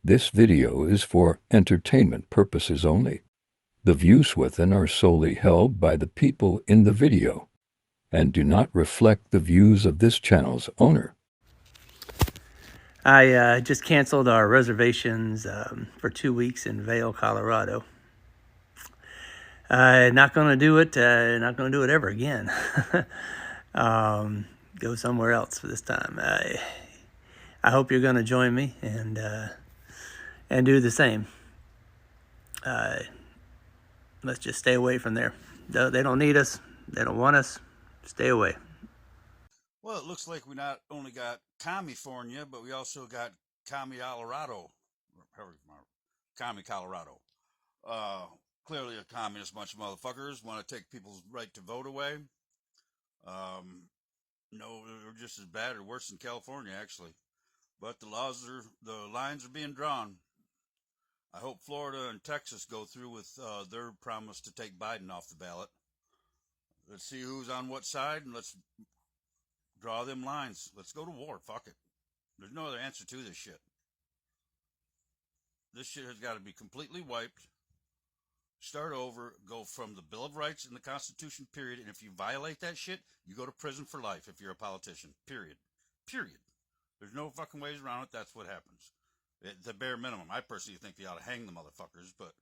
This video is for entertainment purposes only. The views within are solely held by the people in the video and do not reflect the views of this channel's owner. I just canceled our reservations for 2 weeks in Vail, Colorado. Not going to do it. Not going to do it ever again. Go somewhere else for this time. I hope you're going to join me and do the same. Let's just stay away from there. They don't need us. They don't want us. Stay away. Well, it looks like we not only got California, but we also got Colorado. Colorado. Clearly a communist bunch of motherfuckers want to take people's right to vote away. No, they're just as bad or worse than California, actually. But the lines are being drawn. I hope Florida and Texas go through with their promise to take Biden off the ballot. Let's see who's on what side, and let's draw them lines. Let's go to war. Fuck it. There's no other answer to this shit. This shit has got to be completely wiped. Start over. Go from the Bill of Rights and the Constitution, period. And if you violate that shit, you go to prison for life if you're a politician. Period. Period. There's no fucking ways around it. That's what happens. The bare minimum. I personally think they ought to hang the motherfuckers, but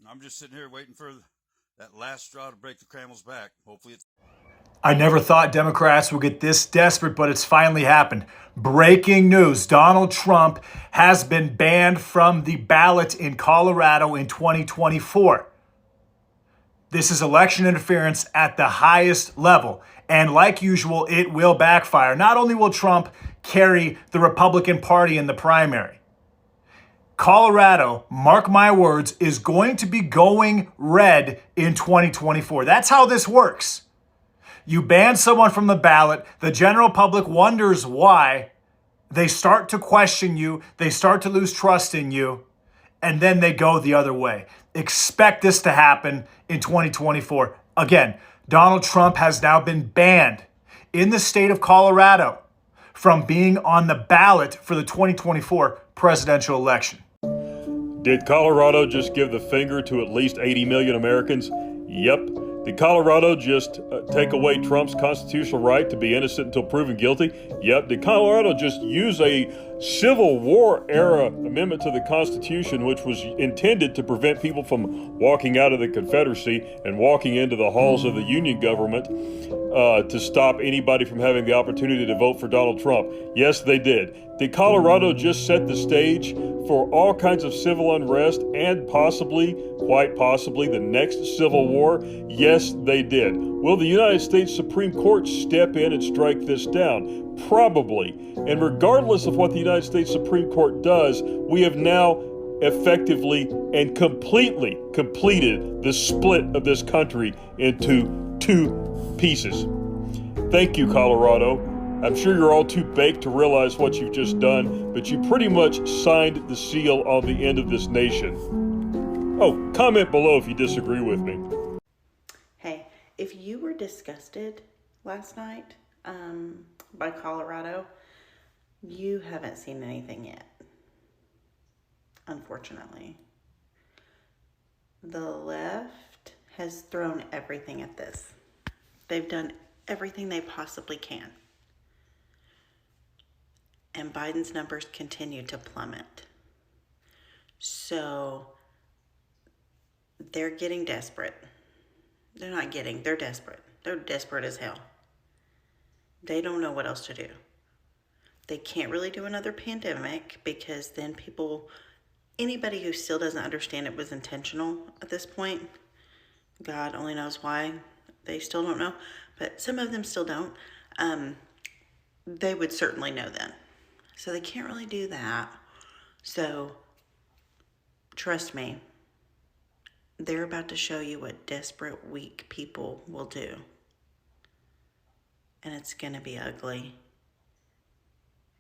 I'm just sitting here waiting for that last straw to break the camel's back. Hopefully it's... I never thought Democrats would get this desperate, but it's finally happened. Breaking news. Donald Trump has been banned from the ballot in Colorado in 2024. This is election interference at the highest level. And like usual, it will backfire. Not only will Trump carry the Republican Party in the primary, Colorado, mark my words, is going to be going red in 2024. That's how this works. You ban someone from the ballot, the general public wonders why, they start to question you, they start to lose trust in you, and then they go the other way. Expect this to happen in 2024. Again, Donald Trump has now been banned in the state of Colorado from being on the ballot for the 2024 presidential election. Did Colorado just give the finger to at least 80 million Americans? Yep. Did Colorado just take away Trump's constitutional right to be innocent until proven guilty? Yep. Did Colorado just use a Civil War era amendment to the Constitution, which was intended to prevent people from walking out of the Confederacy and walking into the halls of the Union government to stop anybody from having the opportunity to vote for Donald Trump? Yes, they did. Did Colorado just set the stage for all kinds of civil unrest and possibly, quite possibly, the next Civil War? Yes, they did. Will the United States Supreme Court step in and strike this down? Probably. And regardless of what the United States Supreme Court does, we have now effectively and completely completed the split of this country into two pieces. Thank you, Colorado. I'm sure you're all too baked to realize what you've just done, but you pretty much signed the seal on the end of this nation. Oh, comment below if you disagree with me. Hey, if you were disgusted last night by Colorado, you haven't seen anything yet, unfortunately. The left has thrown everything at this. They've done everything they possibly can. And Biden's numbers continue to plummet. So they're getting desperate. They're desperate. They're desperate as hell. They don't know what else to do. They can't really do another pandemic because then anybody who still doesn't understand it was intentional at this point, God only knows why, they still don't know, but some of them still don't, they would certainly know then. So they can't really do that. So trust me, they're about to show you what desperate, weak people will do. And it's going to be ugly.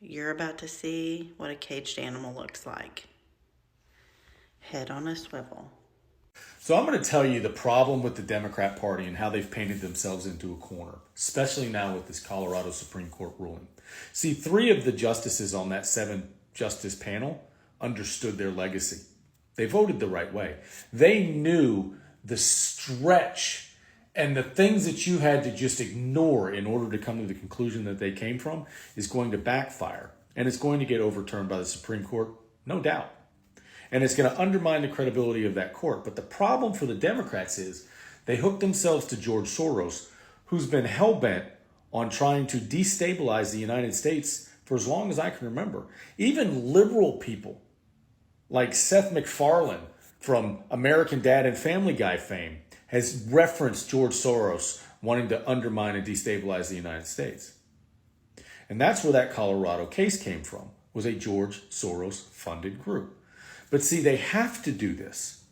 You're about to see what a caged animal looks like. Head on a swivel. So I'm going to tell you the problem with the Democrat Party and how they've painted themselves into a corner, especially now with this Colorado Supreme Court ruling. See, 3 of the justices on that 7 justice panel understood their legacy. They voted the right way. They knew the stretch and the things that you had to just ignore in order to come to the conclusion that they came from is going to backfire. And it's going to get overturned by the Supreme Court, no doubt. And it's going to undermine the credibility of that court. But the problem for the Democrats is they hooked themselves to George Soros, who's been hell-bent on trying to destabilize the United States for as long as I can remember. Even liberal people like Seth MacFarlane from American Dad and Family Guy fame has referenced George Soros wanting to undermine and destabilize the United States. And that's where that Colorado case came from, was a George Soros-funded group. But see, they have to do this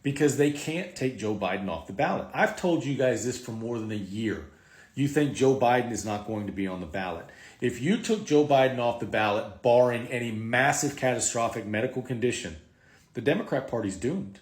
because they can't take Joe Biden off the ballot. I've told you guys this for more than a year. You think Joe Biden is not going to be on the ballot. If you took Joe Biden off the ballot, barring any massive catastrophic medical condition, the Democrat Party's doomed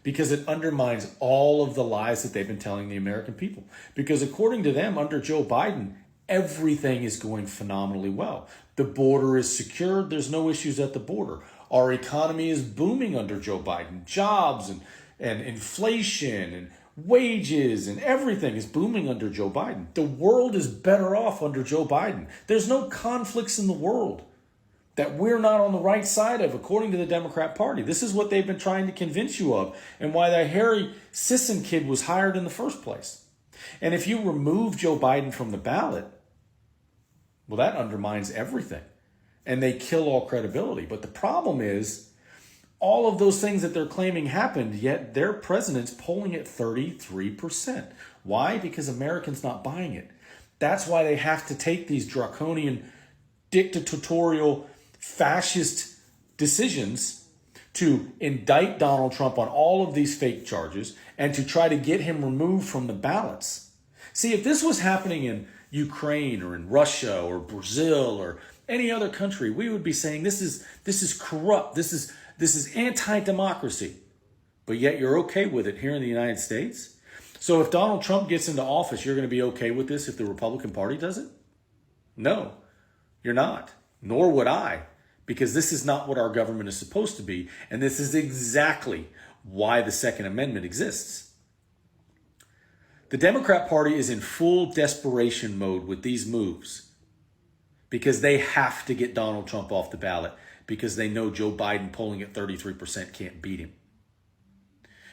because it undermines all of the lies that they've been telling the American people. Because according to them, under Joe Biden, everything is going phenomenally well. The border is secured. There's no issues at the border. Our economy is booming under Joe Biden. Jobs and inflation and wages and everything is booming under Joe Biden. The world is better off under Joe Biden. There's no conflicts in the world that we're not on the right side of, according to the Democrat Party. This is what they've been trying to convince you of and why that Harry Sisson kid was hired in the first place. And if you remove Joe Biden from the ballot, well, that undermines everything. And they kill all credibility. But the problem is, all of those things that they're claiming happened, yet their president's polling at 33%. Why? Because Americans not buying it. That's why they have to take these draconian, dictatorial, fascist decisions to indict Donald Trump on all of these fake charges and to try to get him removed from the ballots. See, if this was happening in Ukraine or in Russia or Brazil or any other country, we would be saying this is corrupt. This is anti-democracy. But yet you're okay with it here in the United States. So if Donald Trump gets into office, you're going to be okay with this if the Republican Party does it? No, you're not. Nor would I, because this is not what our government is supposed to be. And this is exactly why the Second Amendment exists. The Democrat Party is in full desperation mode with these moves because they have to get Donald Trump off the ballot because they know Joe Biden polling at 33% can't beat him.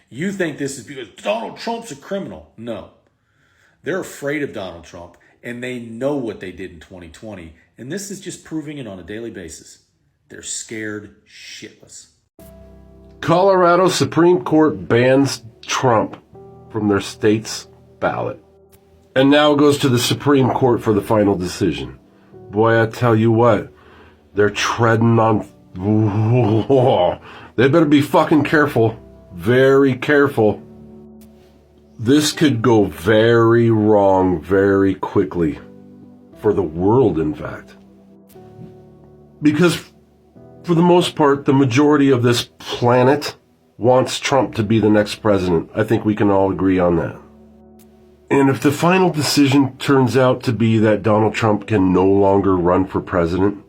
You think this is because Donald Trump's a criminal. No. They're afraid of Donald Trump, and they know what they did in 2020, and this is just proving it on a daily basis. They're scared shitless. Colorado Supreme Court bans Trump from their state's ballot. And now it goes to the Supreme Court for the final decision. Boy, I tell you what, they're treading on... They better be fucking careful. Very careful. This could go very wrong very quickly. For the world, in fact. Because, for the most part, the majority of this planet wants Trump to be the next president. I think we can all agree on that. And if the final decision turns out to be that Donald Trump can no longer run for president,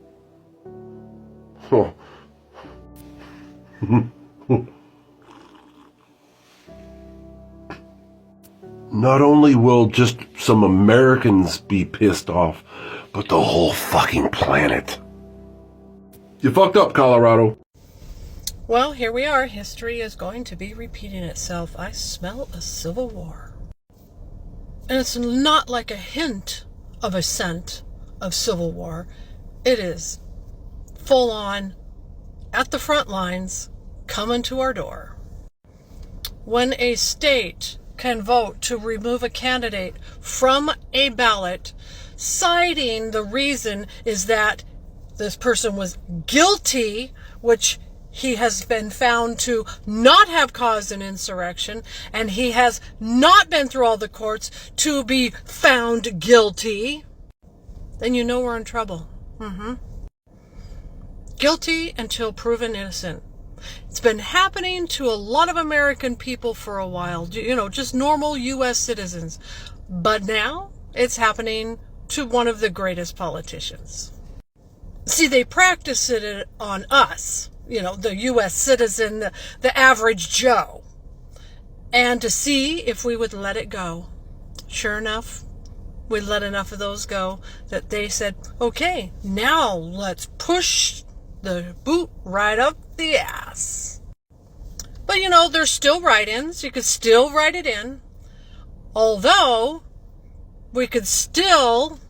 not only will just some Americans be pissed off, but the whole fucking planet. You fucked up, Colorado. Well, here we are. History is going to be repeating itself. I smell a civil war. And it's not like a hint of a scent of civil war. It is full on, at the front lines, coming to our door. When a state can vote to remove a candidate from a ballot, citing the reason is that this person was guilty, which he has been found to not have caused an insurrection, and he has not been through all the courts to be found guilty, then you know we're in trouble. Guilty until proven innocent. It's been happening to a lot of American people for a while, just normal U.S. citizens. But now it's happening to one of the greatest politicians. See, they practice it on us, the U.S. citizen, the average Joe, and to see if we would let it go. Sure enough, we let enough of those go that they said, okay, now let's push the boot right up the ass. But there's still write-ins. You could still write it in. Although, we could still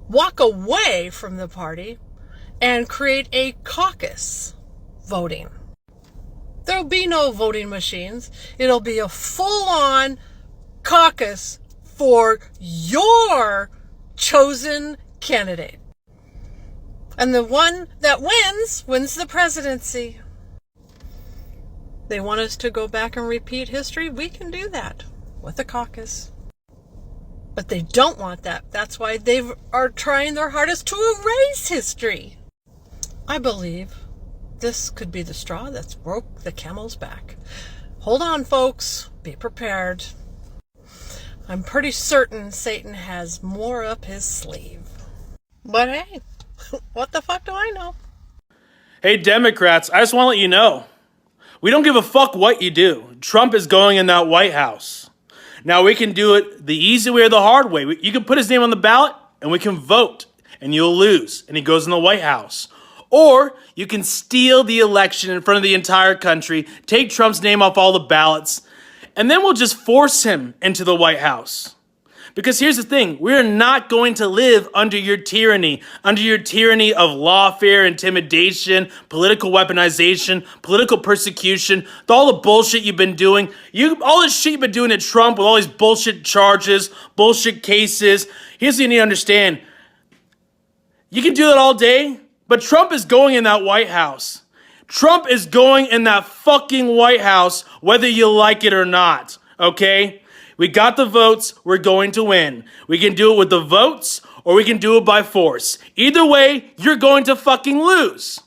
walk away from the party and create a caucus voting. There'll be no voting machines. It'll be a full-on caucus for your chosen candidate. And the one that wins the presidency. They want us to go back and repeat history. We can do that with a caucus. But they don't want that. That's why they are trying their hardest to erase history. I believe this could be the straw that's broke the camel's back. Hold on, folks. Be prepared. I'm pretty certain Satan has more up his sleeve. But hey, what the fuck do I know? Hey, Democrats, I just want to let you know, we don't give a fuck what you do. Trump is going in that White House. Now, we can do it the easy way or the hard way. You can put his name on the ballot, and we can vote, and you'll lose, and he goes in the White House. Or you can steal the election in front of the entire country, take Trump's name off all the ballots, and then we'll just force him into the White House. Because here's the thing, we're not going to live under your tyranny of lawfare, intimidation, political weaponization, political persecution, all the bullshit you've been doing. All this shit you've been doing to Trump with all these bullshit charges, bullshit cases. Here's what you need to understand. You can do that all day, but Trump is going in that White House. Trump is going in that fucking White House, whether you like it or not, okay? We got the votes, we're going to win. We can do it with the votes, or we can do it by force. Either way, you're going to fucking lose.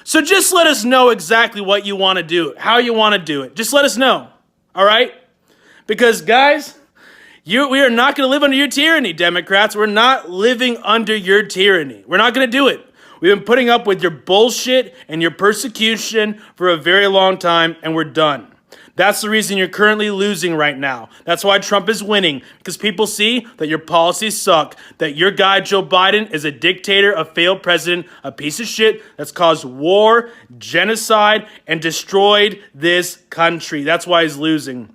So just let us know exactly what you want to do, how you want to do it. Just let us know, all right? Because, guys, we are not going to live under your tyranny, Democrats. We're not living under your tyranny. We're not going to do it. We've been putting up with your bullshit and your persecution for a very long time, and we're done. That's the reason you're currently losing right now. That's why Trump is winning, because people see that your policies suck, that your guy, Joe Biden, is a dictator, a failed president, a piece of shit that's caused war, genocide, and destroyed this country. That's why he's losing.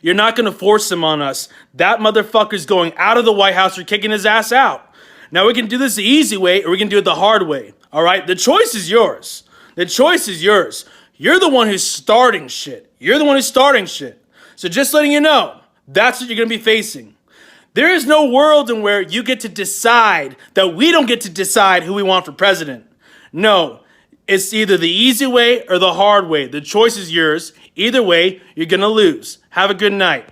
You're not going to force him on us. That motherfucker's going out of the White House or kicking his ass out. Now, we can do this the easy way, or we can do it the hard way, all right? The choice is yours. The choice is yours. You're the one who's starting shit. You're the one who's starting shit. So just letting you know, that's what you're going to be facing. There is no world in where you get to decide that we don't get to decide who we want for president. No, it's either the easy way or the hard way. The choice is yours. Either way, you're going to lose. Have a good night.